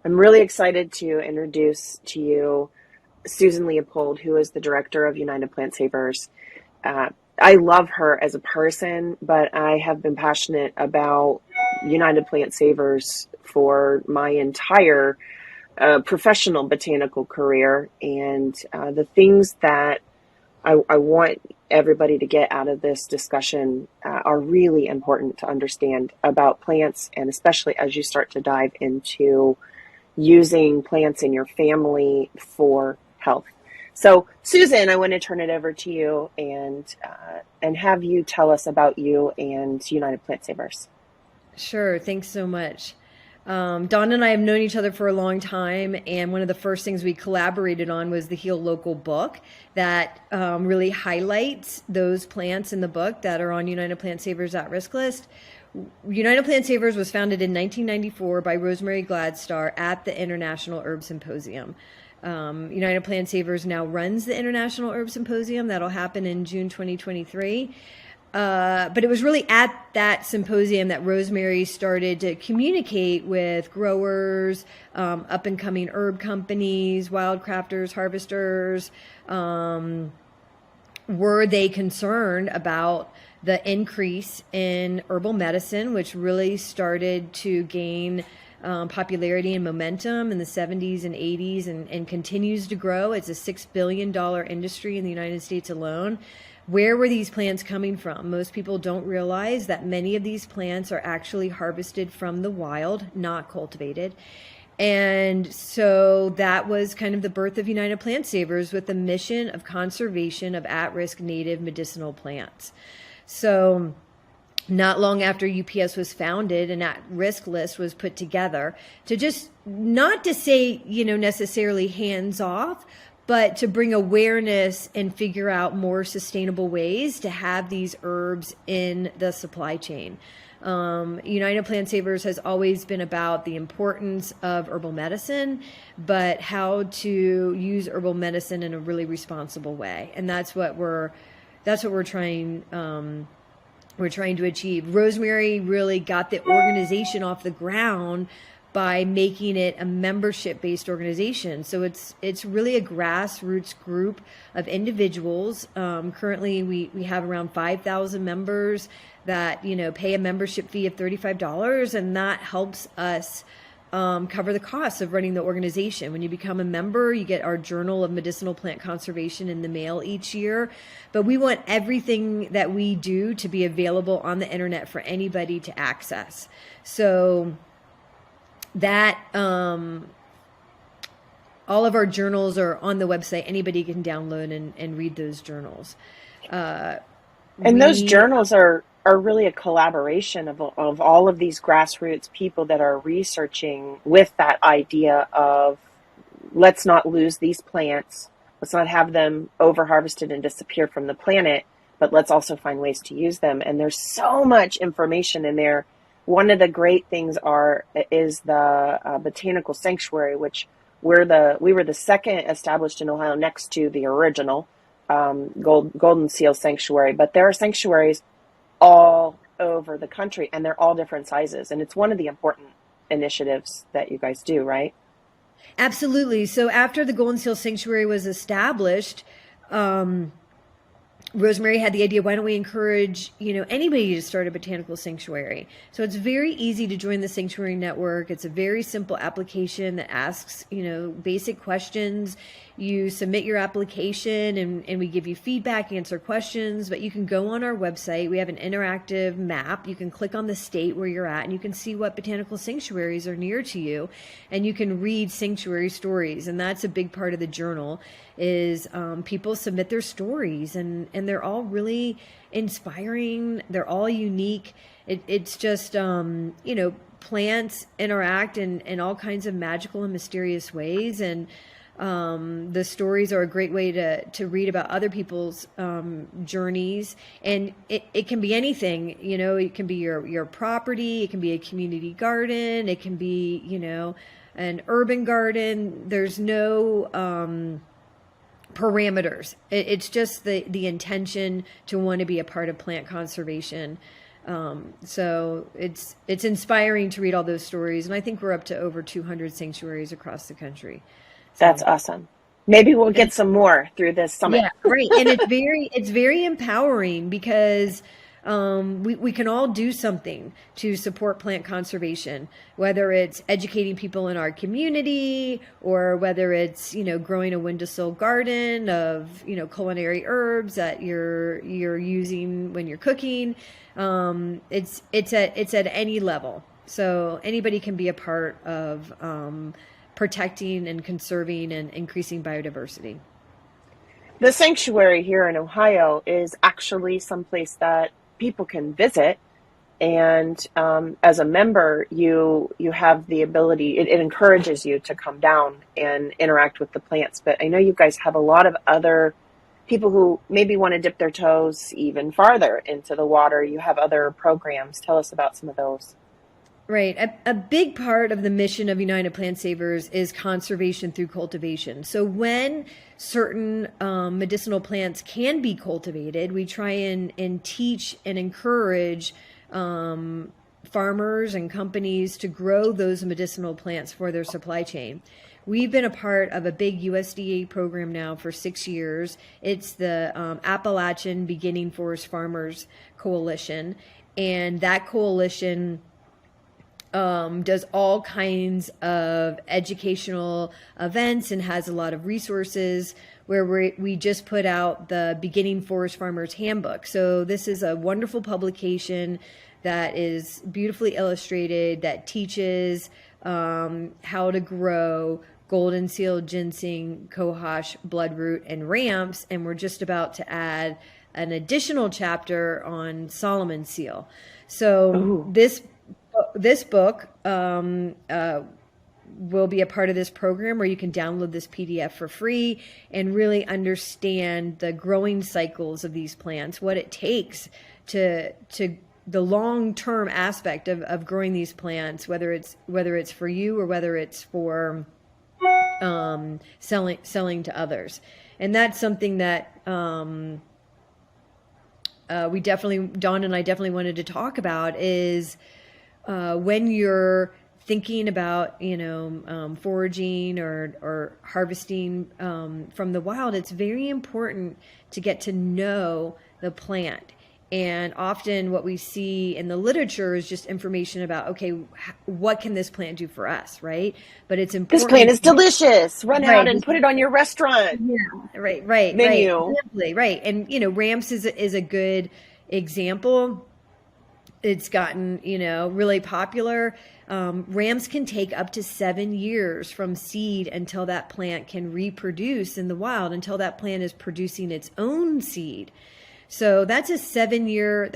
I'm really excited to introduce to you Susan Leopold, who is the director of United Plant Savers. Uh, I love her as a person, but I have been passionate about United Plant Savers for my entire professional botanical career. And the things that I want everybody to get out of this discussion are really important to understand about plants, and especially as you start to dive into using plants in your family for health. So, Susan, I want to turn it over to you and have you tell us about you and United Plant Savers. Sure. Thanks so much. Dawn and I have known each other for a long time, and one of the first things we collaborated on was the Heal Local book that really highlights those plants in the book that are on United Plant Savers at risk list. United Plant Savers was founded in 1994 by Rosemary Gladstar at the International Herb Symposium. United Plant Savers now runs the International Herb Symposium. That'll happen in June 2023. But it was really at that symposium that Rosemary started to communicate with growers, up and coming herb companies, wildcrafters, harvesters. Were they concerned about the increase in herbal medicine, which really started to gain popularity and momentum in the 70s and 80s and continues to grow? It's a $6 billion industry in the United States alone. Where were these plants coming from? Most people don't realize that many of these plants are actually harvested from the wild, not cultivated. And so that was kind of the birth of United Plant Savers, with the mission of conservation of at-risk native medicinal plants. So not long after UPS was founded, an at-risk list was put together to just, not to say, necessarily hands off, but to bring awareness and figure out more sustainable ways to have these herbs in the supply chain. United Plant Savers has always been about the importance of herbal medicine, but how to use herbal medicine in a really responsible way, and that's what we're trying. We're trying to achieve. Rosemary really got the organization off the ground by making it a membership-based organization. So it's really a grassroots group of individuals. Currently, we have around 5,000 members that pay a membership fee of $35, and that helps us cover the costs of running the organization. When you become a member, you get our Journal of Medicinal Plant Conservation in the mail each year. But we want everything that we do to be available on the internet for anybody to access. So that all of our journals are on the website. Anybody can download and read those journals. And those We journals are really a collaboration of all of these grassroots people that are researching with that idea of, let's not lose these plants. Let's not have them over harvested and disappear from the planet, but let's also find ways to use them. And there's so much information in there. One of the great things is the Botanical Sanctuary, which we were the second established in Ohio next to the original Golden Seal Sanctuary. But there are sanctuaries all over the country, and they're all different sizes. And it's one of the important initiatives that you guys do, right? Absolutely. So after the Golden Seal Sanctuary was established, Rosemary had the idea, why don't we encourage, anybody to start a botanical sanctuary? So it's very easy to join the sanctuary network. It's a very simple application that asks, basic questions. You submit your application and we give you feedback, answer questions, but you can go on our website. We have an interactive map. You can click on the state where you're at and you can see what botanical sanctuaries are near to you, and you can read sanctuary stories. And that's a big part of the journal is people submit their stories, and they're all really inspiring. They're all unique. It's just, plants interact in all kinds of magical and mysterious ways. And the stories are a great way to read about other people's journeys. And it can be anything, it can be your property, it can be a community garden, it can be, an urban garden. There's no parameters. It's just the intention to want to be a part of plant conservation. So it's inspiring to read all those stories, and I think we're up to over 200 sanctuaries across the country. That's So awesome. Maybe we'll and get some more through this summit. yeah, right. And it's very empowering because we can all do something to support plant conservation, whether it's educating people in our community or whether it's, growing a windowsill garden of, culinary herbs that you're using when you're cooking. It's at any level. So anybody can be a part of protecting and conserving and increasing biodiversity. The sanctuary here in Ohio is actually someplace that people can visit, and as a member, you have the ability. It encourages you to come down and interact with the plants. But I know you guys have a lot of other people who maybe want to dip their toes even farther into the water. You have other programs. Tell us about some of those. Right. A big part of the mission of United Plant Savers is conservation through cultivation. So when certain medicinal plants can be cultivated, we try and teach and encourage farmers and companies to grow those medicinal plants for their supply chain. We've been a part of a big USDA program now for 6 years. It's the Appalachian Beginning Forest Farmers Coalition. And that coalition does all kinds of educational events and has a lot of resources where we just put out the Beginning Forest Farmers Handbook. So this is a wonderful publication that is beautifully illustrated that teaches how to grow golden seal, ginseng, cohosh, bloodroot, and ramps. And we're just about to add an additional chapter on Solomon seal. So Ooh. this book will be a part of this program where you can download this PDF for free and really understand the growing cycles of these plants, what it takes to the long-term aspect of growing these plants, whether it's for you or whether it's for selling to others. And that's something that Dawn and I definitely wanted to talk about is when you're thinking about, foraging or harvesting from the wild, it's very important to get to know the plant. And often what we see in the literature is just information about, okay, what can this plant do for us, right? But it's This plant important. is delicious. Run out Right. and put it on your restaurant Yeah. Right. menu. Exactly, right. And, ramps is a good example. It's gotten, really popular. Rams can take up to 7 years from seed until that plant can reproduce in the wild, until that plant is producing its own seed. So that's a 7 year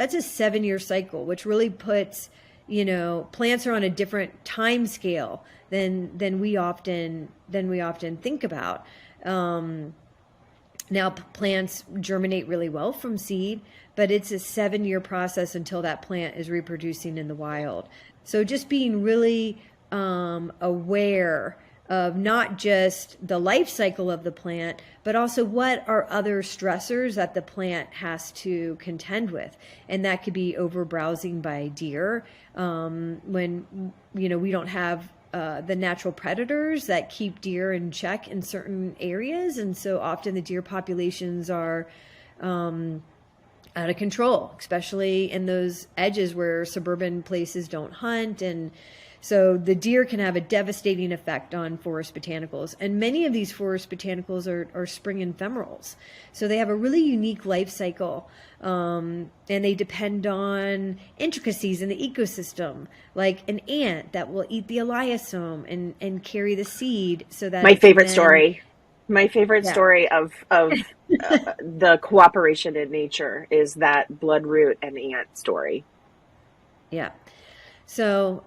cycle, which really puts, plants are on a different time scale than we often think about. Now, plants germinate really well from seed, but it's a 7 year process until that plant is reproducing in the wild. So just being really aware of not just the life cycle of the plant, but also what are other stressors that the plant has to contend with. And that could be over browsing by deer when, we don't have the natural predators that keep deer in check in certain areas. And so often the deer populations are out of control, especially in those edges where suburban places don't hunt. And so the deer can have a devastating effect on forest botanicals. And many of these forest botanicals are spring ephemerals. So they have a really unique life cycle. And they depend on intricacies in the ecosystem, like an ant that will eat the eliasome and carry the seed so that My it can favorite then, story. My favorite yeah, story of the cooperation in nature is that bloodroot and ant story. yeah. So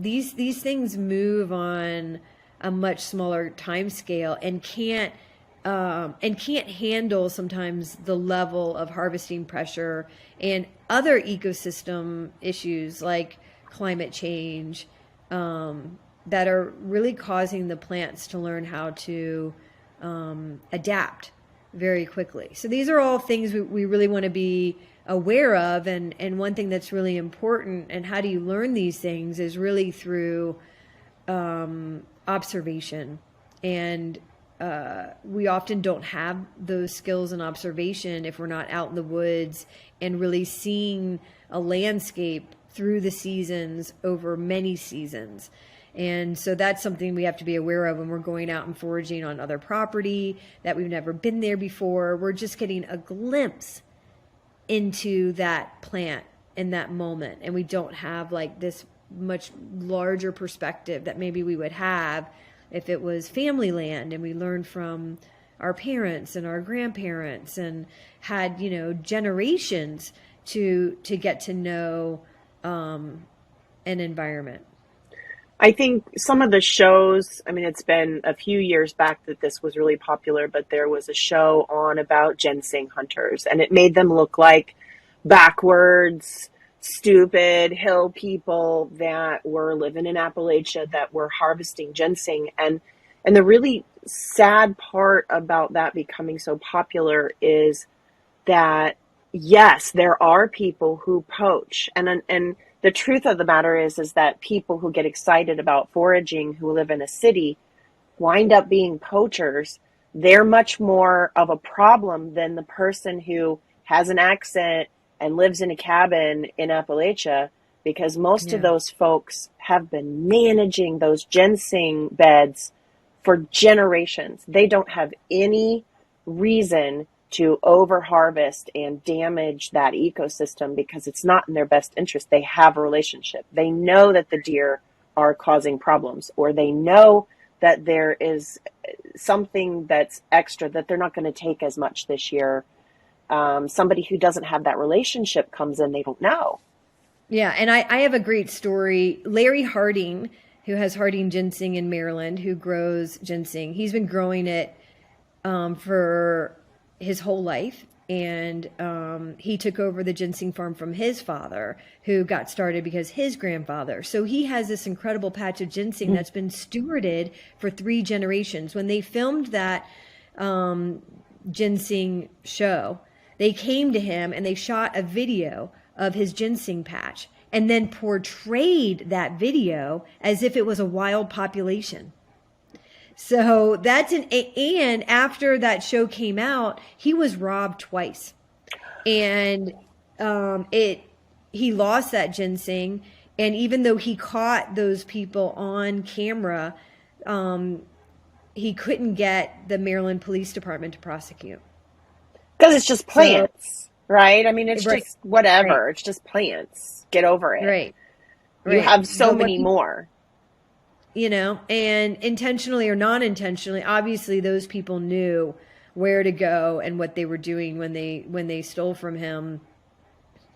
these things move on a much smaller time scale and can't handle sometimes the level of harvesting pressure and other ecosystem issues like climate change that are really causing the plants to learn how to adapt very quickly. So these are all things we really want to be aware of. And one thing that's really important, and how do you learn these things, is really through observation. And we often don't have those skills in observation if we're not out in the woods and really seeing a landscape through the seasons over many seasons. And so that's something we have to be aware of when we're going out and foraging on other property that we've never been there before. We're just getting a glimpse into that plant in that moment. And we don't have like this much larger perspective that maybe we would have if it was family land and we learned from our parents and our grandparents and had, generations to get to know an environment. I think some of the shows, I mean, it's been a few years back that this was really popular, but there was a show on about ginseng hunters, and it made them look like backwards, stupid hill people that were living in Appalachia that were harvesting ginseng. And the really sad part about that becoming so popular is that, yes, there are people who poach, and the truth of the matter is that people who get excited about foraging who live in a city wind up being poachers. They're much more of a problem than the person who has an accent and lives in a cabin in Appalachia, because most of those folks have been managing those ginseng beds for generations. They don't have any reason to overharvest and damage that ecosystem because it's not in their best interest. They have a relationship. They know that the deer are causing problems, or they know that there is something that's extra that they're not going to take as much this year. Somebody who doesn't have that relationship comes in, they don't know. Yeah, and I have a great story. Larry Harding, who has Harding Ginseng in Maryland, who grows ginseng, he's been growing it for his whole life. And he took over the ginseng farm from his father, who got started because his grandfather. So he has this incredible patch of ginseng that's been stewarded for 3 generations. When they filmed that ginseng show, they came to him and they shot a video of his ginseng patch and then portrayed that video as if it was a wild population. So that's and after that show came out, he was robbed twice, and he lost that ginseng. And even though he caught those people on camera, he couldn't get the Maryland Police Department to prosecute because it's just plants, right? I mean, it's right, just whatever. right, It's just plants. Get over it. right. You have so many more. And intentionally or non-intentionally, obviously those people knew where to go and what they were doing when they stole from him.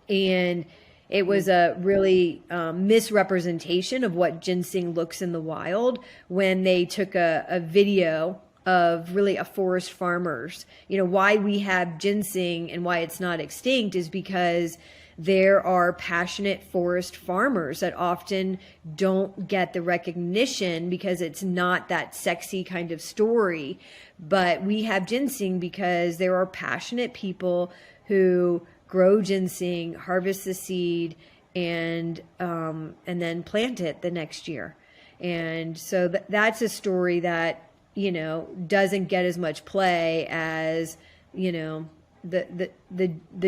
And it was a really misrepresentation of what ginseng looks in the wild when they took a video of really a forest farmers. Why we have ginseng and why it's not extinct is because there are passionate forest farmers that often don't get the recognition because it's not that sexy kind of story. But we have ginseng because there are passionate people who grow ginseng, harvest the seed, and then plant it the next year. And so that's a story that, doesn't get as much play as, the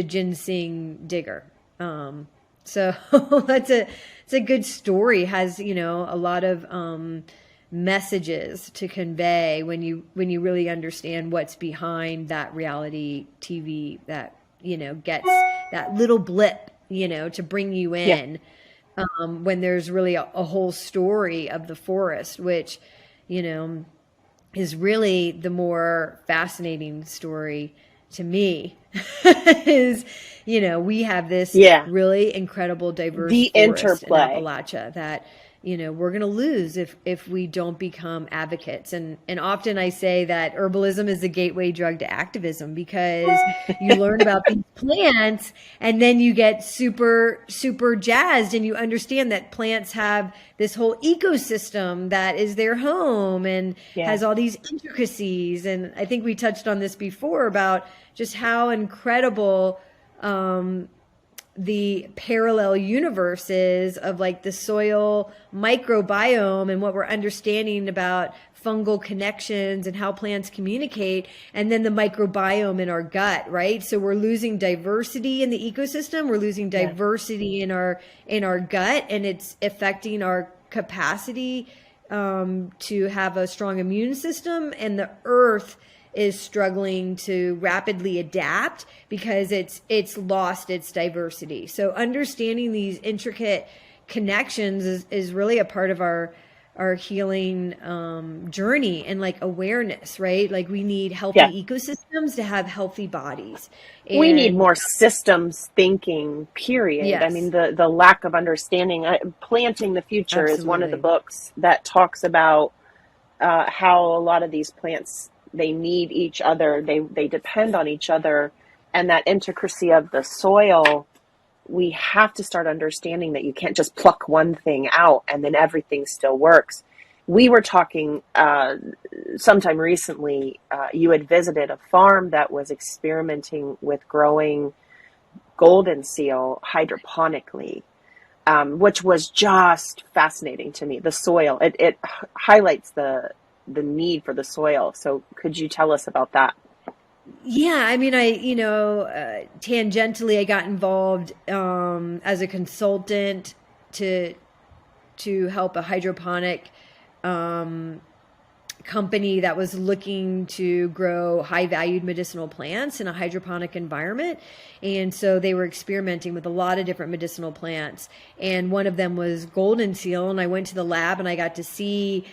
ginseng digger. So it's a good story, has, a lot of messages to convey when you really understand what's behind that reality TV that, gets that little blip, to bring you in, when there's really a whole story of the forest, which, is really the more fascinating story to me. Is, we have this really incredible diverse forest in Appalachia that, we're going to lose if we don't become advocates. And often I say that herbalism is the gateway drug to activism, because you learn about these plants and then you get super, super jazzed, and you understand that plants have this whole ecosystem that is their home and Yeah. has all these intricacies. And I think we touched on this before about just how incredible, the parallel universes of like the soil microbiome and what we're understanding about fungal connections and how plants communicate, and then the microbiome in our gut, right? So we're losing diversity in the ecosystem, we're losing Yeah. diversity in our gut, and it's affecting our capacity to have a strong immune system. And the earth is struggling to rapidly adapt because it's lost its diversity. So understanding these intricate connections is really a part of our healing journey, and like awareness, right? Like we need Yeah. healthy ecosystems to have healthy bodies. We need And more systems thinking, period. I mean, yes, the lack of understanding. Planting the Future is one of the absolutely. books that talks about how a lot of these plants, they need each other, they depend on each other, and that intricacy of the soil. We have to start understanding that you can't just pluck one thing out and then everything still works. We were talking sometime recently, you had visited a farm that was experimenting with growing golden seal hydroponically, which was just fascinating to me. The soil, it highlights the need for the soil. So could you tell us about that? Yeah, I mean, tangentially, I got involved as a consultant to help a hydroponic um, company that was looking to grow high valued medicinal plants in a hydroponic environment. And so they were experimenting with a lot of different medicinal plants. And one of them was golden seal. And I went to the lab and I got to see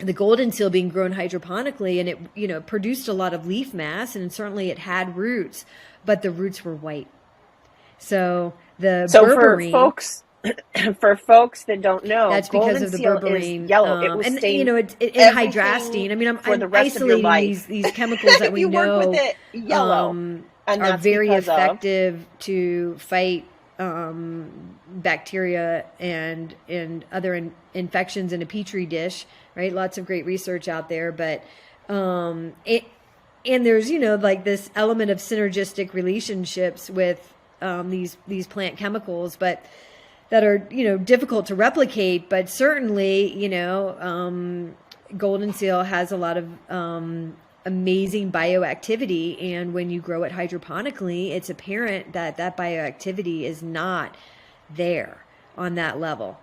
the golden seal being grown hydroponically, and it produced a lot of leaf mass, and certainly it had roots, but the roots were white. So the So berberine, for folks that don't know, that's because golden of the seal is berberine, yellow. It will and stain in everything hydrasting. I mean, for I'm the rest of your isolating life. these chemicals that If we you work with know it, yellow. And are that's very because of, effective to fight bacteria and other infections in a petri dish. Right, lots of great research out there, but it and there's like this element of synergistic relationships with these plant chemicals, but that are difficult to replicate. But certainly golden seal has a lot of amazing bioactivity, and when you grow it hydroponically, it's apparent that that bioactivity is not there on that level.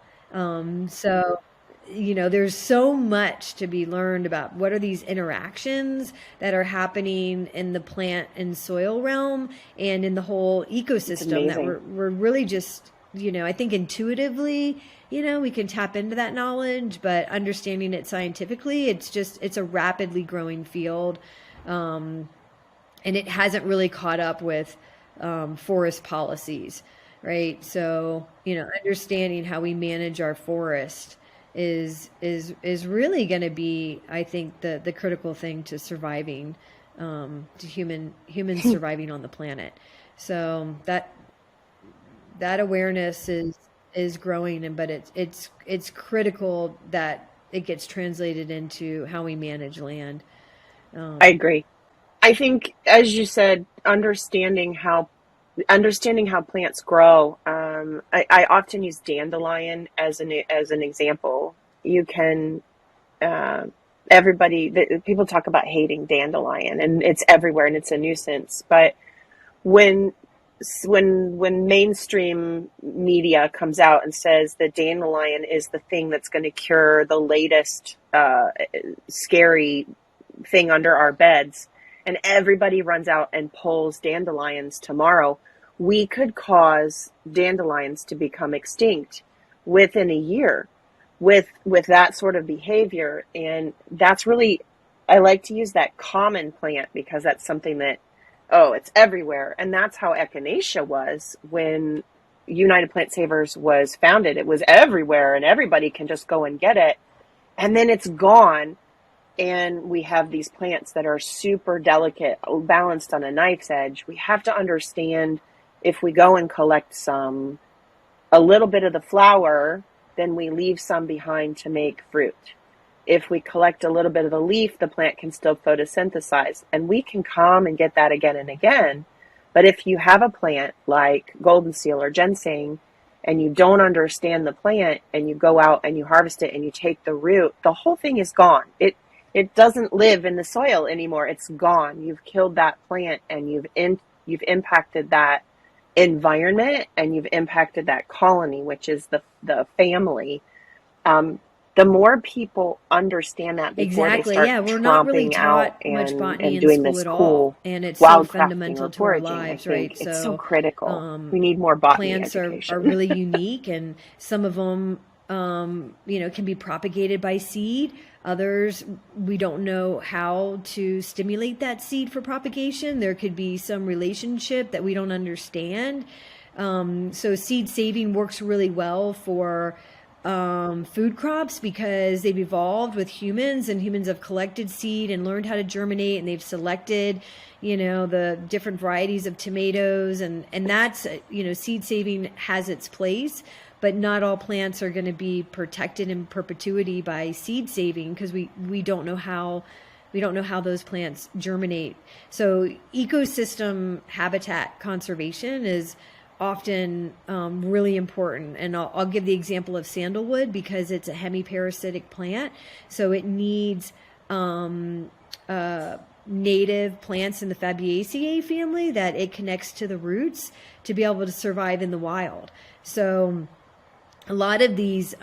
So there's so much to be learned about what are these interactions that are happening in the plant and soil realm and in the whole it's ecosystem that amazing. we're really just, I think intuitively, we can tap into that knowledge, but understanding it scientifically, it's a rapidly growing field. And it hasn't really caught up with forest policies, right? So, understanding how we manage our forest is really going to be, I think, the critical thing to surviving, to humans surviving on the planet. So that awareness is growing, and but it's critical that it gets translated into how we manage land. I Um, agree. I think, as you said, understanding how plants grow. I often use dandelion as an example. You can uh, people talk about hating dandelion, and it's everywhere, and it's a nuisance. But when when mainstream media comes out and says that dandelion is the thing that's going to cure the latest scary thing under our beds, and everybody runs out and pulls dandelions tomorrow, we could cause dandelions to become extinct within a year with that sort of behavior. And that's really, I like to use that common plant because that's something that, oh, it's everywhere. And that's how echinacea was when United Plant Savers was founded. It was everywhere and everybody can just go and get it. And then it's gone. And we have these plants that are super delicate, balanced on a knife's edge. We have to understand, if we go and collect a little bit of the flower, then we leave some behind to make fruit. If we collect a little bit of the leaf, the plant can still photosynthesize. And we can come and get that again and again. But if you have a plant like golden seal or ginseng, and you don't understand the plant, and you go out and you harvest it and you take the root, the whole thing is gone. It doesn't live in the soil anymore. It's gone. You've killed that plant, and you've impacted that environment, and you've impacted that colony, which is the family. The more people understand that before they Exactly. start Yeah, we're not really tromping out taught much botany and in doing school this at all, cool and it's so wild crafting fundamental or to our foraging, I lives, think right? it's so So, critical. We need more botany plants are education. really unique, and some of them, can be propagated by seed. Others, we don't know how to stimulate that seed for propagation. There could be some relationship that we don't understand. So seed saving works really well for food crops, because they've evolved with humans, and humans have collected seed and learned how to germinate, and they've selected, the different varieties of tomatoes, and that's, seed saving has its place, but not all plants are going to be protected in perpetuity by seed saving, because we don't know how those plants germinate. So ecosystem habitat conservation is often really important. And I'll give the example of sandalwood, because it's a hemiparasitic plant. So it needs native plants in the Fabaceae family that it connects to the roots to be able to survive in the wild. So a lot of these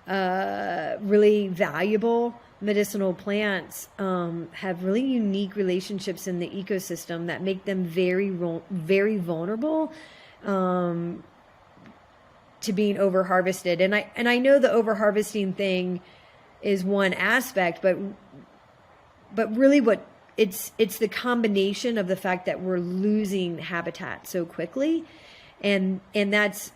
really valuable medicinal plants have really unique relationships in the ecosystem that make them very, very vulnerable to being over harvested. And I know the over harvesting thing is one aspect, but really it's the combination of the fact that we're losing habitat so quickly, and that's,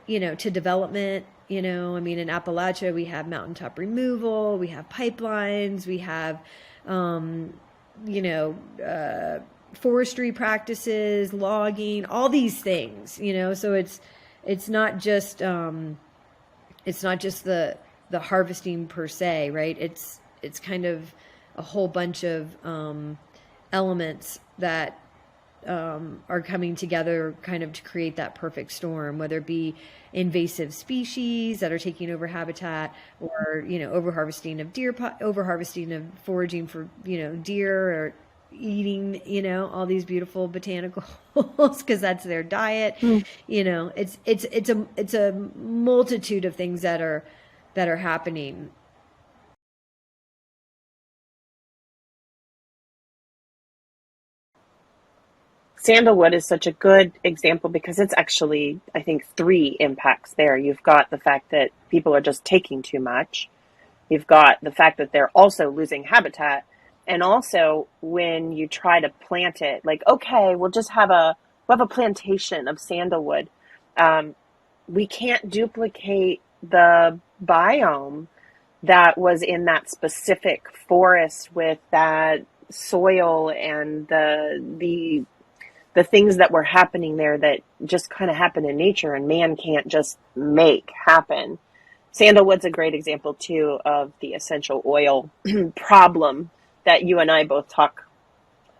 to development. In Appalachia, we have mountaintop removal, we have pipelines, we have, forestry practices, logging, all these things, so it's not just the harvesting per se, right? It's kind of a whole bunch of elements that are coming together kind of to create that perfect storm, whether it be invasive species that are taking over habitat, or overharvesting of foraging for deer, or eating all these beautiful botanicals because that's their diet. It's a multitude of things that are happening. Sandalwood is such a good example, because it's actually, I think, three impacts there. You've got the fact that people are just taking too much. You've got the fact that they're also losing habitat. And also, when you try to plant it, like, okay, we'll have a plantation of sandalwood. We can't duplicate the biome that was in that specific forest with that soil and the things that were happening there that just kind of happen in nature, and man can't just make happen. Sandalwood's a great example too of the essential oil problem that you and I both talk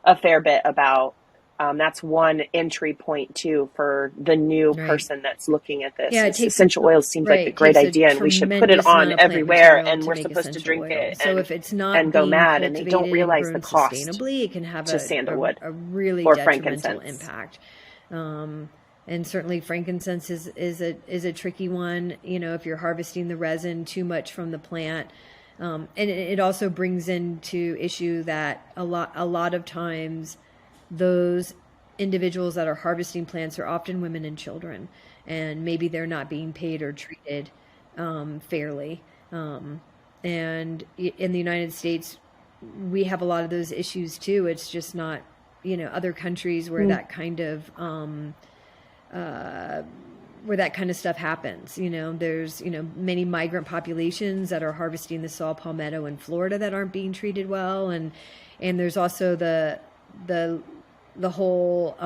a fair bit about. That's one entry point too for the new Right. person that's looking at this. Yeah, it takes Essential oils seems like a great takes a idea, and we should put it tremendous on amount of plant everywhere, material and to we're make supposed to essential drink oil. it So if it's not and go being mad, and they don't cultivated and realize the grown cost sustainably, it can have to sandalwood a really or detrimental frankincense. impact. And certainly frankincense is a tricky one. If you're harvesting the resin too much from the plant, and it also brings into issue that a lot of times those individuals that are harvesting plants are often women and children, and maybe they're not being paid or treated fairly. And in the United States, we have a lot of those issues too. It's just not, other countries where that kind of where that kind of stuff happens. There's, many migrant populations that are harvesting the saw palmetto in Florida that aren't being treated well. And there's also the whole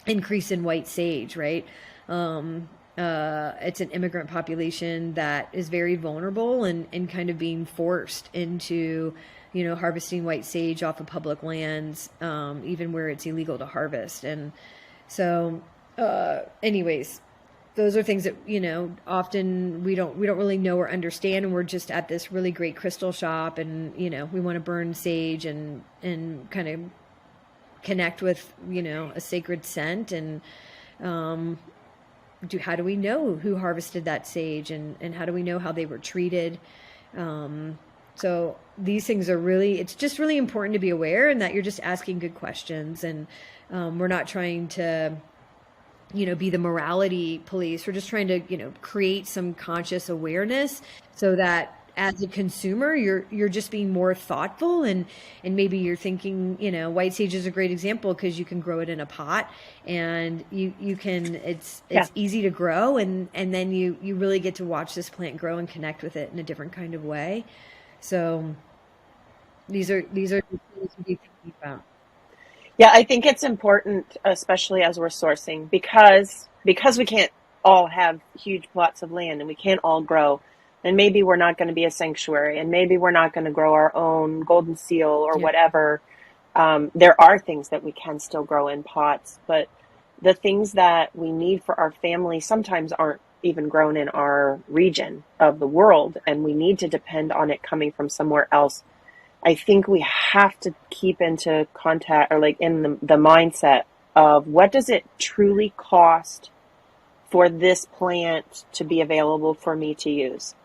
increase in white sage, right? It's an immigrant population that is very vulnerable and kind of being forced into, harvesting white sage off of public lands, even where it's illegal to harvest. And so, anyways, those are things that, often we don't really know or understand. And we're just at this really great crystal shop, and, we want to burn sage and kind of connect with, a sacred scent. And, how do we know who harvested that sage, and how do we know how they were treated? So these things are it's just really important to be aware, and that you're just asking good questions. And we're not trying to, be the morality police. We're just trying to, create some conscious awareness so that as a consumer, you're just being more thoughtful, and maybe you're thinking, white sage is a great example because you can grow it in a pot, and you can, it's easy to grow, and then you really get to watch this plant grow and connect with it in a different kind of way. So these are things to be thinking about. Yeah, I think it's important, especially as we're sourcing, because we can't all have huge plots of land and we can't all grow. And maybe we're not going to be a sanctuary, and maybe we're not going to grow our own golden seal or whatever. There are things that we can still grow in pots, but the things that we need for our family sometimes aren't even grown in our region of the world, and we need to depend on it coming from somewhere else. I think we have to keep into contact, or like in the mindset of, what does it truly cost for this plant to be available for me to use?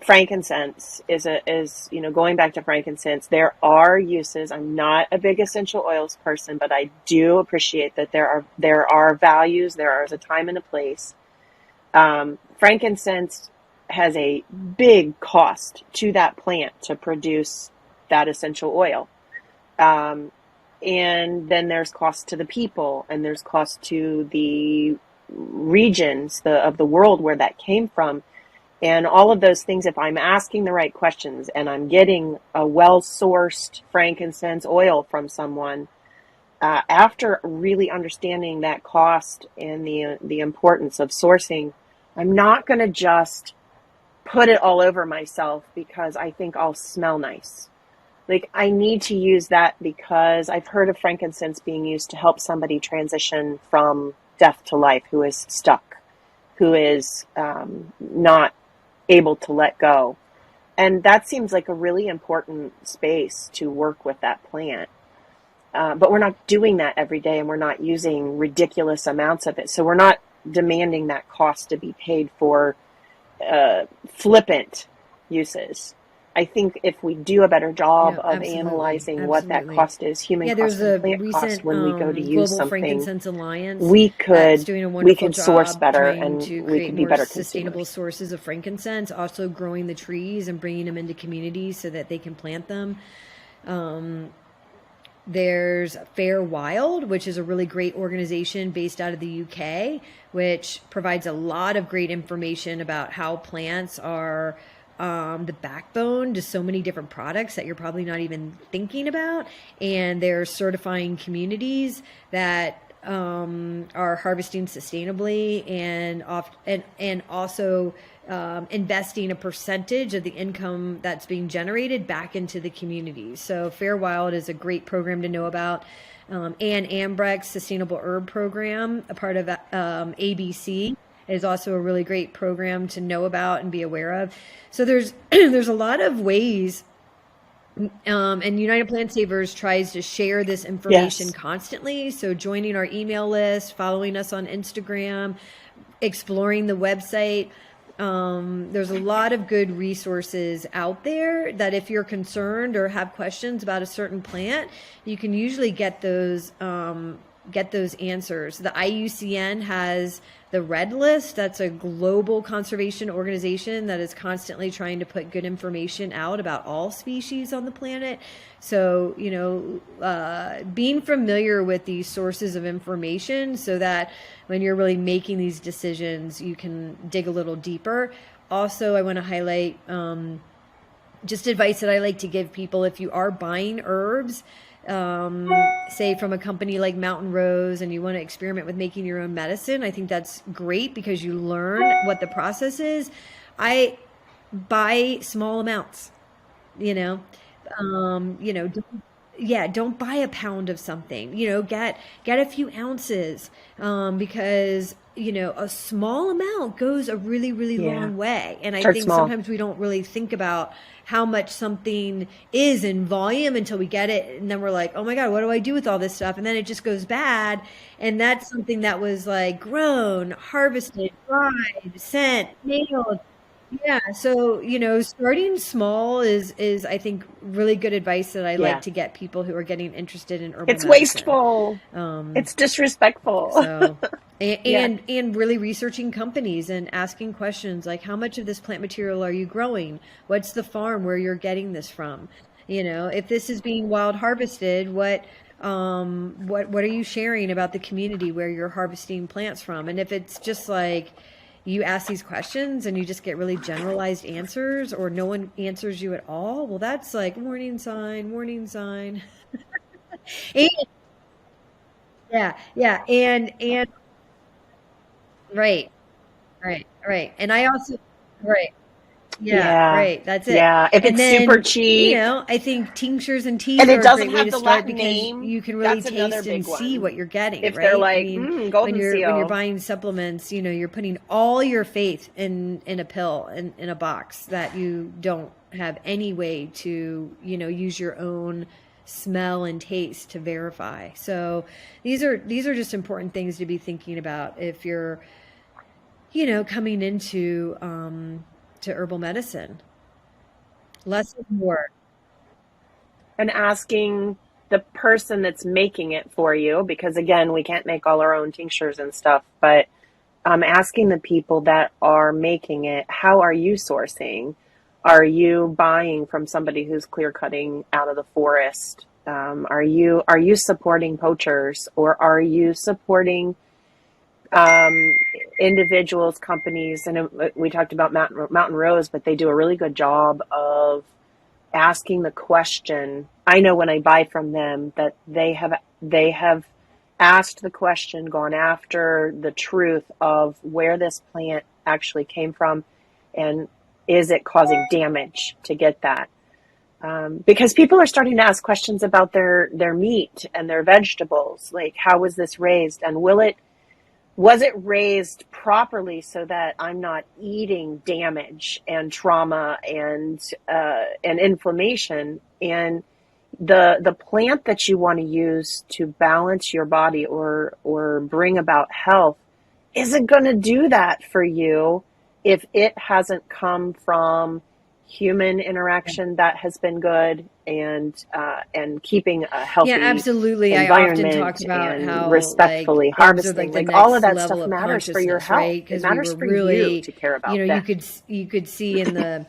Frankincense is going back to frankincense, there are uses. I'm not a big essential oils person, but I do appreciate that there are values. There is a time and a place. Frankincense has a big cost to that plant to produce that essential oil. And then there's cost to the people, and there's cost to the regions of the world where that came from. And all of those things, if I'm asking the right questions and I'm getting a well-sourced frankincense oil from someone, after really understanding that cost and the importance of sourcing, I'm not going to just put it all over myself because I think I'll smell nice. Like, I need to use that because I've heard of frankincense being used to help somebody transition from death to life, who is stuck, who is not able to let go. And that seems like a really important space to work with that plant. But we're not doing that every day, and we're not using ridiculous amounts of it. So we're not demanding that cost to be paid for flippant uses. I think if we do a better job of analyzing what that cost is, human cost and plant cost, when we go to use Global something, Frankincense Alliance we could source job better, trying and to we create could be more better sustainable consumers. sources of frankincense, also growing the trees and bringing them into communities so that they can plant them. There's Fair Wild, which is a really great organization based out of the UK, which provides a lot of great information about how plants are the backbone to so many different products that you're probably not even thinking about. And they're certifying communities that are harvesting sustainably, and also investing a percentage of the income that's being generated back into the communities. So Fair Wild is a great program to know about. Ann Ambrecht's Sustainable Herb Program, a part of ABC, is also a really great program to know about and be aware of. So there's a lot of ways, and United Plant Savers tries to share this information constantly. So joining our email list, following us on Instagram, exploring the website. There's a lot of good resources out there that if you're concerned or have questions about a certain plant, you can usually get those get those answers. The IUCN has the Red List. That's a global conservation organization that is constantly trying to put good information out about all species on the planet. So, being familiar with these sources of information so that when you're really making these decisions, you can dig a little deeper. Also, I want to highlight just advice that I like to give people. If you are buying herbs, say from a company like Mountain Rose, and you want to experiment with making your own medicine, I think that's great because you learn what the process is. I buy small amounts, you know, don't, yeah, don't buy a pound of something, get a few ounces, because, a small amount goes a really, really Yeah. long way. And I Start think small. sometimes we don't really think about how much something is in volume until we get it. And then we're like, oh my God, what do I do with all this stuff? And then it just goes bad. And that's something that was like grown, harvested, dried, sent, mailed. Yeah, so starting small is I think really good advice that I like Yeah. to get people who are getting interested in herbal It's medicine. wasteful. Um, It's disrespectful. so and, Yeah. and really researching companies and asking questions like, how much of this plant material are you growing? What's the farm where you're getting this from? If this is being wild harvested, what are you sharing about the community where you're harvesting plants from? And if it's just like you ask these questions and you just get really generalized answers, or no one answers you at all, well, that's like warning sign, warning sign. And, yeah, yeah, and right, right, right. And I also, right, yeah, Yeah. right, that's it. Yeah. If And it's super then, cheap I think tinctures and and teas it are a doesn't great way have to the start Latin because name, you can really that's another taste and big see what one. you're getting, If they're right? I like, mean, when golden you're seal. buying supplements, you're putting all your faith in a pill, in a box that you don't have any way to, use your own smell and taste to verify. So these are just important things to be thinking about if you're, coming into to herbal medicine. Less is more. And asking the person that's making it for you, because again, we can't make all our own tinctures and stuff, but asking the people that are making it, how are you sourcing? Are you buying from somebody who's clear cutting out of the forest? Are you supporting poachers, or are you supporting um, individuals, companies? And we talked about Mountain Rose, but they do a really good job of asking the question. I know when I buy from them that they have asked the question, gone after the truth of where this plant actually came from, and is it causing damage to get that. Because people are starting to ask questions about their meat and their vegetables, like how was this raised, and was it raised properly so that I'm not eating damage and trauma and inflammation. And the plant that you want to use to balance your body or bring about health isn't going to do that for you if it hasn't come from human interaction that has been good, and keeping a Yeah, healthy absolutely. I often talk environment about and how like respectfully herbs are harvesting. like the Like all of next that level stuff of matters for your consciousness, health. right? It Because we matters were for you really, to care about them. you could see in the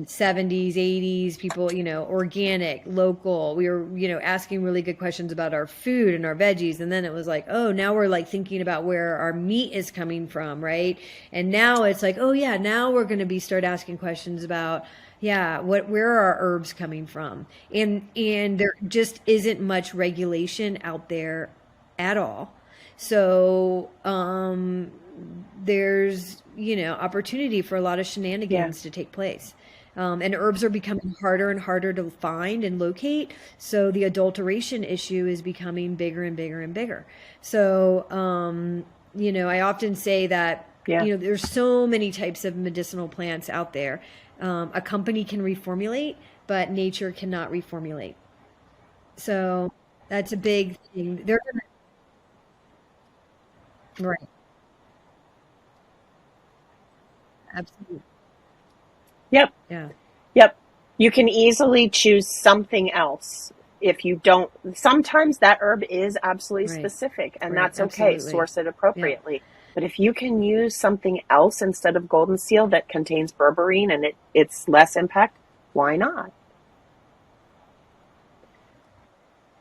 70s, 80s, people, organic, local. We were, asking really good questions about our food and our veggies. And then it was like, oh, now we're like thinking about where our meat is coming from, right? And now it's like, oh yeah, now we're going to start asking questions about, yeah, where are our herbs coming from? And there just isn't much regulation out there at all. So there's, opportunity for a lot of Yeah. shenanigans to take place. And herbs are becoming harder and harder to find and locate. So the adulteration issue is becoming bigger and bigger and bigger. So, I often say that, Yeah. there's so many types of medicinal plants out there. A company can reformulate, but nature cannot reformulate. So that's a big thing. They're gonna, right, absolutely. Yep. Yeah. Yep. You can easily choose something else. if you don't, sometimes that herb is absolutely Right. specific, and Right. that's okay. Absolutely. Source it Yeah. appropriately. But if you can use something else instead of golden seal that contains berberine and it's less impact, why not?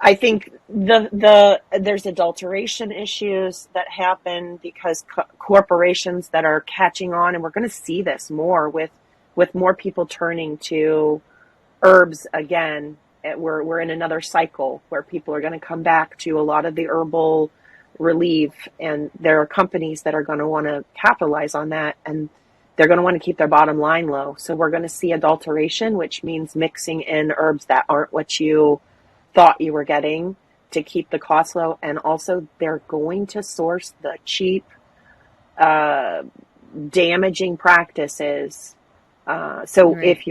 I think there's adulteration issues that happen because corporations that are catching on, and we're going to see this more with more people turning to herbs again. We're in another cycle where people are going to come back to a lot of the herbal relief, and there are companies that are going to want to capitalize on that, and they're going to want to keep their bottom line low. So we're going to see adulteration, which means mixing in herbs that aren't what you thought you were getting to keep the cost low, and also they're going to source the cheap, uh, damaging practices. So Right. if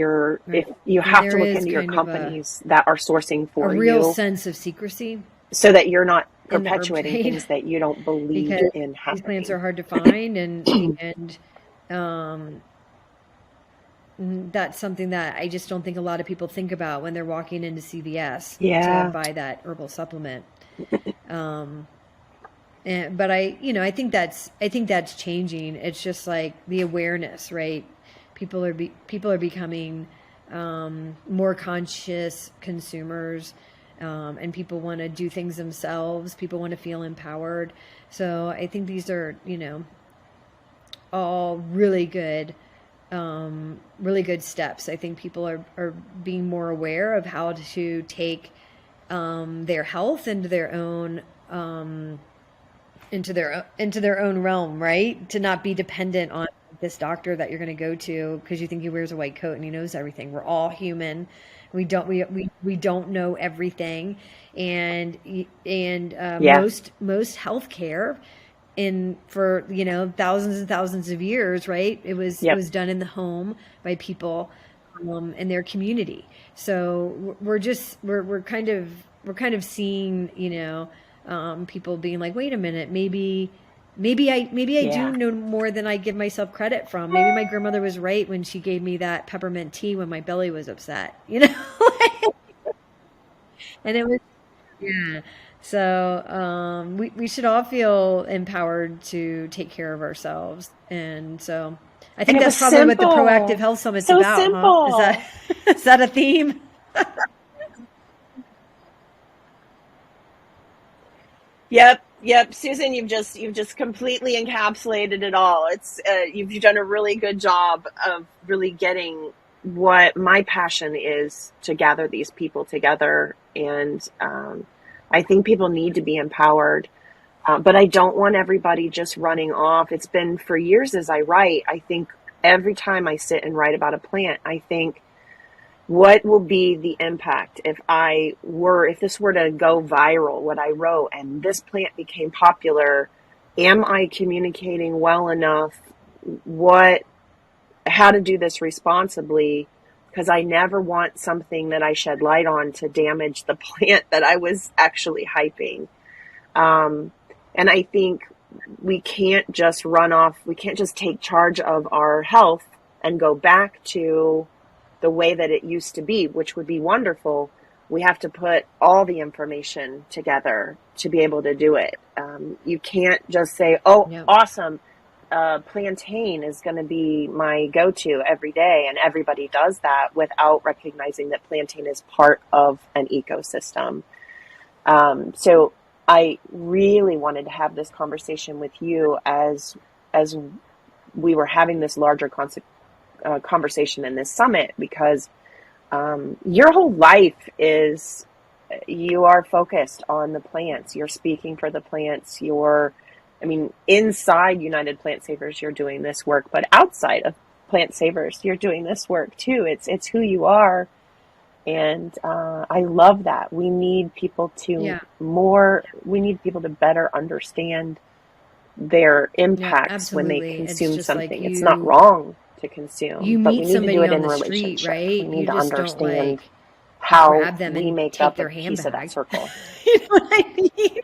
Right. you And have there to look is into your kind of companies that are sourcing a for real you, sense of secrecy so that you're not in the herb perpetuating trade things that you don't believe because in these plants happening. are hard to find, and um, that's something that I just don't think a lot of people think about when they're walking into CVS to Yeah, buy that herbal supplement. Um, but I think that's changing. It's just like the awareness, right? People are becoming more conscious consumers, and people want to do things themselves. People want to feel empowered. So I think these are, all really good steps. I think people are being more aware of how to take their health into their own realm, right? To not be dependent on this doctor that you're going to go to because you think he wears a white coat and he knows everything. We're all human. We don't know everything, and yeah. most healthcare in for thousands and thousands of years, right? It Yep. was done in the home by people in their community. So we're kind of seeing people being like, wait a minute, maybe I do Yeah. know more than I give myself credit from. Maybe my grandmother was right when she gave me that peppermint tea when my belly was upset, and it was yeah. So we should all feel empowered to take care of ourselves, and so I And think it that's was probably what the proactive simple. health summit's So about, huh? Is that simple. is that a theme? Yep, yep, Susan, you've just completely encapsulated it all. You've done a really good job of really getting what my passion is to gather these people together, and I think people need to be empowered. But I don't want everybody just running off. It's been for years as I write. I think every time I sit and write about a plant, I think, what will be the impact if this were to go viral, what I wrote, and this plant became popular? Am I communicating well enough what how to do this responsibly? Because I never want something that I shed light on to damage the plant that I was actually hyping. um, and I think we can't just run off, we can't just take charge of our health and go back to the way that it used to be, which would be wonderful. We have to put all the information together to be able to do it. You can't just say, oh, Yeah. awesome, plantain is going to be my go to every day. And everybody does that without recognizing that plantain is part of an ecosystem. So I really wanted to have this conversation with you as we were having this larger conversation in this summit, because your whole life is, you are focused on the plants. You're speaking for the plants. I mean, inside United Plant Savers, you're doing this work, but outside of Plant Savers, you're doing this work too. It's who you are, and I love that. Yeah. We need people to better understand their Yeah, impacts when they absolutely. It's consume just like something. It's not wrong to consume, you but we meet need to do somebody it on in the street, relationship. We right? need You to just don't understand like how grab them we and make take up a their piece of that handbag. circle. You know what I mean?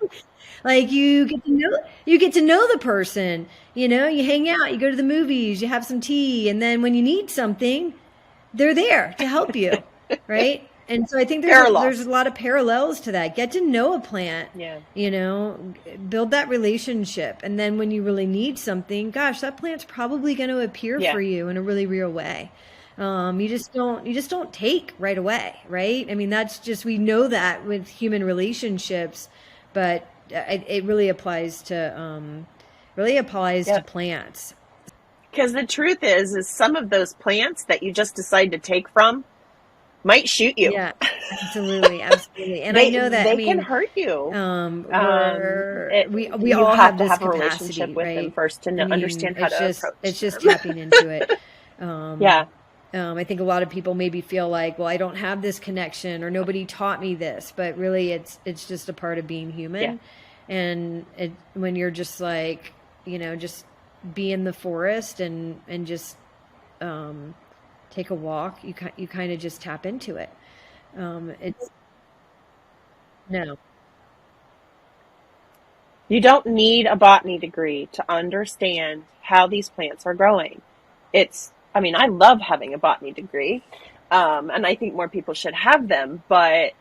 Like you get to know the person, you hang out, you go to the movies, you have some tea, and then when you need something, they're there to help you, right? And so I think there's a Parallels. lot of parallels to that. Get to know a plant, Yeah. you know, build that relationship, and then when you really need something, gosh, that plant's probably going to appear Yeah. for you in a really real way. You just don't take right away, right? I mean, that's just we know that with human relationships, but it really applies to Yeah. plants. Because the truth is some of those plants that you just decide to take from might shoot you. Yeah, absolutely, absolutely. And I They know that. I they can mean, hurt you. we You all have have to this have a relationship capacity, with them right? first to I mean, understand how to approach it's just them. tapping into it. Um, Yeah. I think a lot of people maybe feel like, well, I don't have this connection, or nobody taught me this, but really, it's just a part of being Yeah. human. And when you're just like, just be in the forest and just um, take a walk, you kind of just tap into it. It's no, You don't need a botany degree to understand how these plants are growing. I mean, I love having a botany degree, and I think more people should have them, but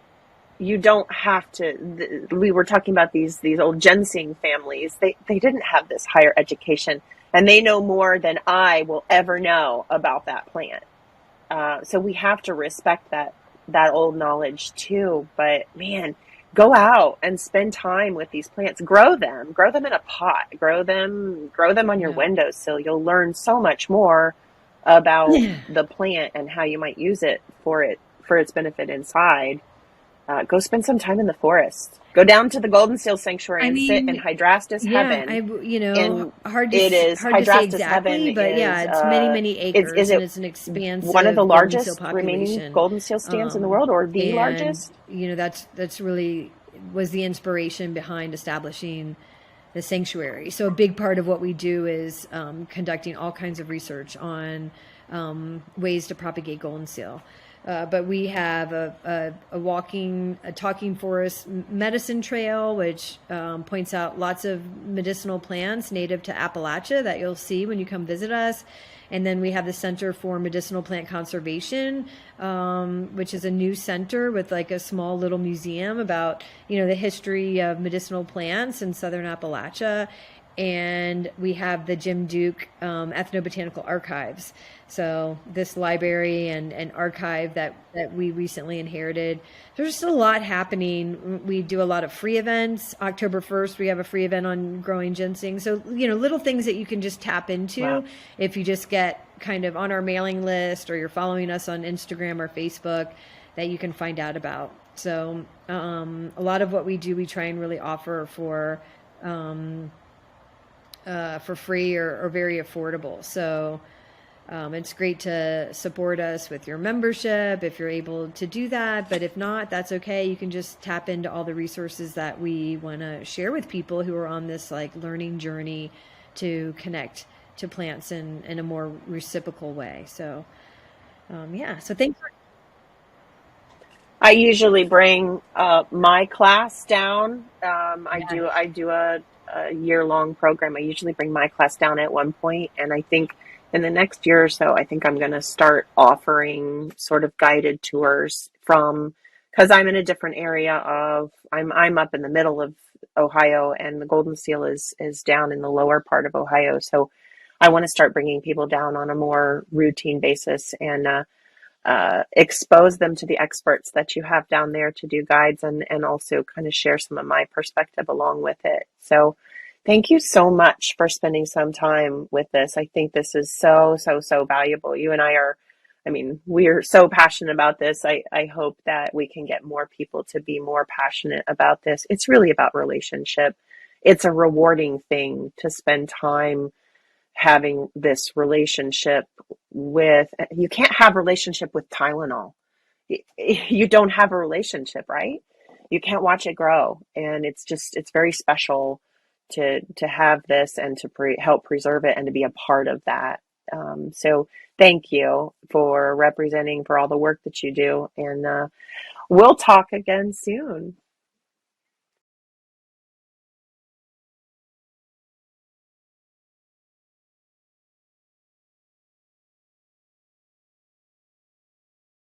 you don't have to. We were talking about these old ginseng families. They didn't have this higher education, and they know more than I will ever know about that plant. So we have to respect that old knowledge too. But man, go out and spend time with these plants. Grow them in a pot. Grow them on your yeah. windowsill. You'll learn so much more about the plant and how you might use it for its benefit inside. Go spend some time in the forest. Go down to the Golden Seal Sanctuary I and sit in mean, Hydrastis yeah, heaven. you know, And it is hard to say Hydrastis heaven exactly, but yeah, it's many, many is acres, and it it's an one of the expansive golden seal largest remaining population. Golden Seal stands in the Um, world, or the and largest? that's really was the inspiration behind establishing the sanctuary. So a big part of what we do is conducting all kinds of research on ways to propagate golden seal. But we have a talking forest medicine trail, which points out lots of medicinal plants native to Appalachia that you'll see when you come visit us. And then we have the Center for Medicinal Plant Conservation, which is a new center with like a small little museum about, the history of medicinal plants in southern Appalachia. And we have the Jim Duke Ethnobotanical Archives. So this library and archive that we recently inherited. There's just a lot happening. We do a lot of free events. October 1st, we have a free event on growing ginseng. So, little things that you can just tap into Wow. if you just get kind of on our mailing list or you're following us on Instagram or Facebook that you can find out about. So a lot of what we do, we try and really offer for free or very affordable. So it's great to support us with your membership if you're able to do that. But if not, that's okay. You can just tap into all the resources that we want to share with people who are on this like learning journey to connect to plants in a more reciprocal way. So yeah. So thanks for I usually bring my class down. yeah. I do a year long program. I usually bring my class down at one point, and I think in the next year or so, I think I'm going to start offering sort of guided tours from because I'm in a different area of I'm up in the middle of Ohio, and the Golden Seal is down in the lower part of Ohio. So I want to start bringing people down on a more routine basis and expose them to the experts that you have down there to do guides and also kind of share some of my perspective along with it. So thank you so much for spending some time with this. I think this is so, so, so valuable. You and I mean, we're so passionate about this. I hope that we can get more people to be more passionate about this. It's really about relationship. It's a rewarding thing to spend time having this relationship with. You can't have a relationship with Tylenol. You don't have a relationship, right? You can't watch it grow, and it's very special to have this and to help preserve it and to be a part of that. So thank you for representing for all the work that you do, and we'll talk again soon.